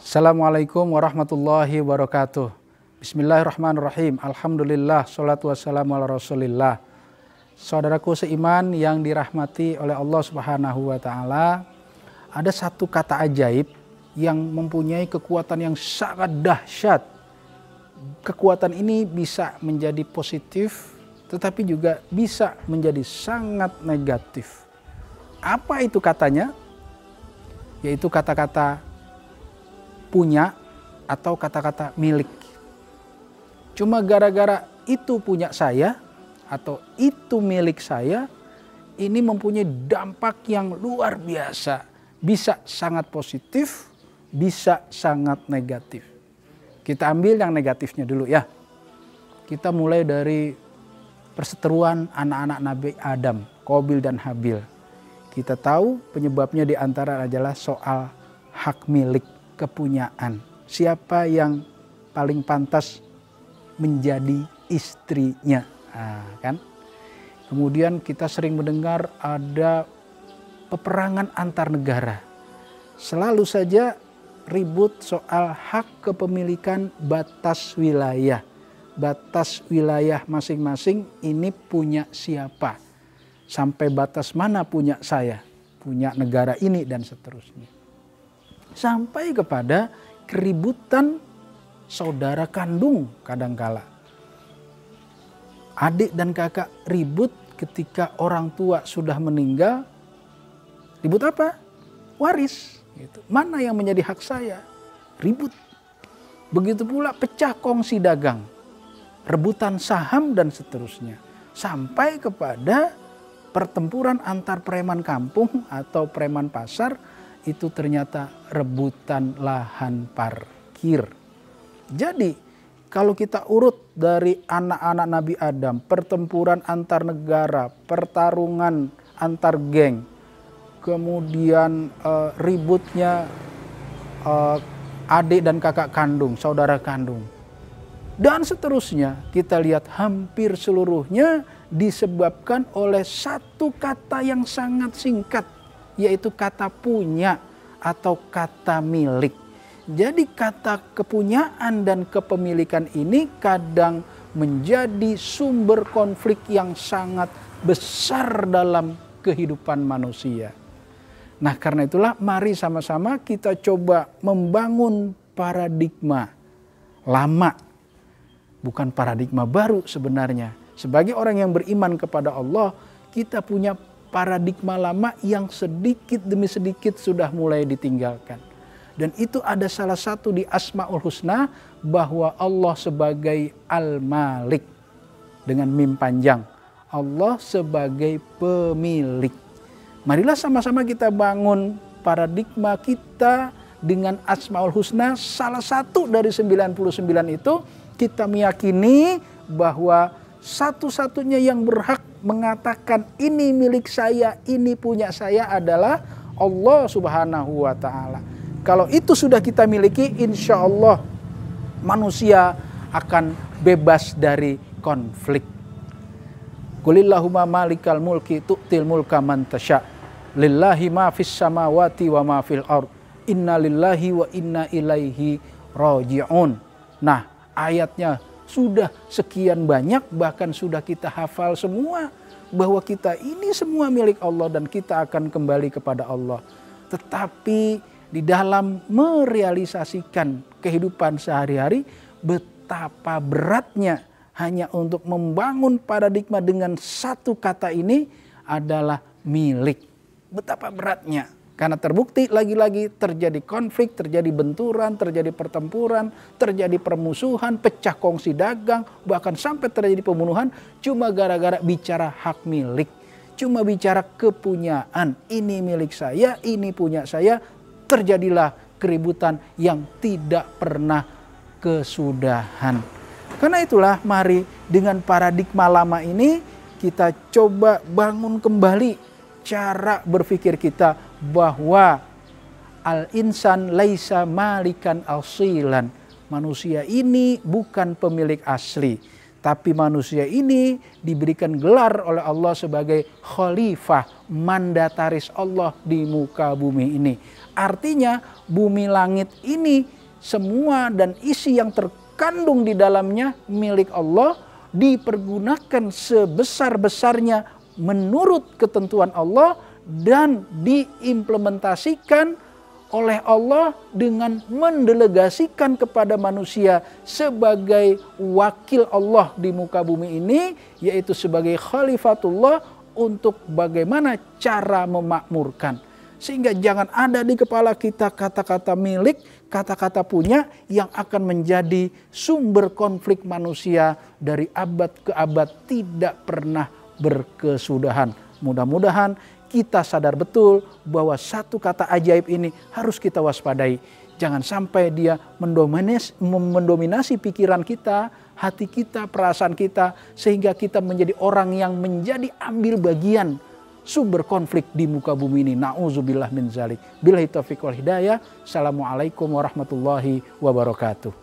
Assalamualaikum warahmatullahi wabarakatuh. Bismillahirrahmanirrahim. Alhamdulillah, salatu wassalamu ala rasulillah. Saudaraku seiman yang dirahmati oleh Allah Subhanahu wa ta'ala, ada satu kata ajaib yang mempunyai kekuatan yang sangat dahsyat. Kekuatan ini bisa menjadi positif, tetapi juga bisa menjadi sangat negatif. Apa itu katanya? Yaitu kata-kata punya atau kata-kata milik. Cuma gara-gara itu punya saya atau itu milik saya, ini mempunyai dampak yang luar biasa. Bisa sangat positif, bisa sangat negatif. Kita ambil yang negatifnya dulu ya. Kita mulai dari perseteruan anak-anak Nabi Adam, Qabil dan Habil. Kita tahu penyebabnya di antara adalah soal hak milik, kepunyaan. Siapa yang paling pantas menjadi istrinya, kan? Kemudian kita sering mendengar ada peperangan antar negara. Selalu saja ribut soal hak kepemilikan batas wilayah. Batas wilayah masing-masing ini punya siapa? Sampai batas mana punya saya? Punya negara ini dan seterusnya. Sampai kepada keributan saudara kandung kadangkala. Adik dan kakak ribut ketika orang tua sudah meninggal. Ribut apa? Waris. Gitu. Mana yang menjadi hak saya? Ribut. Begitu pula pecah kongsi dagang. Rebutan saham dan seterusnya. Sampai kepada pertempuran antar preman kampung atau preman pasar. Itu ternyata rebutan lahan parkir. Jadi kalau kita urut dari anak-anak Nabi Adam, pertempuran antar negara, pertarungan antar geng, kemudian ributnya adik dan kakak kandung, saudara kandung, dan seterusnya, kita lihat hampir seluruhnya disebabkan oleh satu kata yang sangat singkat, yaitu kata punya atau kata milik. Jadi kata kepunyaan dan kepemilikan ini kadang menjadi sumber konflik yang sangat besar dalam kehidupan manusia. Nah, karena itulah mari sama-sama kita coba membangun paradigma lama. Bukan paradigma baru sebenarnya. Sebagai orang yang beriman kepada Allah, kita punya paradigma lama yang sedikit demi sedikit sudah mulai ditinggalkan. Dan itu ada salah satu di Asmaul Husna bahwa Allah sebagai Al-Malik dengan mim panjang. Allah sebagai pemilik. Marilah sama-sama kita bangun paradigma kita dengan Asmaul Husna. Salah satu dari 99 itu kita meyakini bahwa satu-satunya yang berhak mengatakan ini milik saya, ini punya saya adalah Allah Subhanahu wa ta'ala. Kalau itu sudah kita miliki, insya Allah manusia akan bebas dari konflik. Qulillahumma malikal mulki tu'til mulka man tasya. Lillahi ma fis samawati wa ma fil ard. Inna lillahi wa inna ilaihi raji'un. Nah, ayatnya sudah sekian banyak, bahkan sudah kita hafal semua. Bahwa kita ini semua milik Allah dan kita akan kembali kepada Allah. Tetapi di dalam merealisasikan kehidupan sehari-hari, betapa beratnya hanya untuk membangun paradigma dengan satu kata ini adalah milik. Betapa beratnya. Karena terbukti lagi-lagi terjadi konflik, terjadi benturan, terjadi pertempuran, terjadi permusuhan, pecah kongsi dagang, bahkan sampai terjadi pembunuhan cuma gara-gara bicara hak milik. Cuma bicara kepunyaan, ini milik saya, ini punya saya. Terjadilah keributan yang tidak pernah kesudahan. Karena itulah mari dengan paradigma lama ini kita coba bangun kembali cara berpikir kita bahwa al-insan laisa malikan asilan. Manusia ini bukan pemilik asli. Tapi manusia ini diberikan gelar oleh Allah sebagai khalifah, mandataris Allah di muka bumi ini. Artinya bumi langit ini semua dan isi yang terkandung di dalamnya milik Allah, dipergunakan sebesar-besarnya menurut ketentuan Allah dan diimplementasikan oleh Allah dengan mendelegasikan kepada manusia sebagai wakil Allah di muka bumi ini, yaitu sebagai khalifatullah untuk bagaimana cara memakmurkan. Sehingga jangan ada di kepala kita kata-kata milik, kata-kata punya yang akan menjadi sumber konflik manusia dari abad ke abad tidak pernah berkesudahan. Mudah-mudahan kita sadar betul bahwa satu kata ajaib ini harus kita waspadai. Jangan sampai dia mendominasi pikiran kita, hati kita, perasaan kita, sehingga kita menjadi orang yang menjadi ambil bagian sumber konflik di muka bumi ini. Na'udzubillah min zalik. Billahi taufiq wal hidayah. Assalamualaikum warahmatullahi wabarakatuh.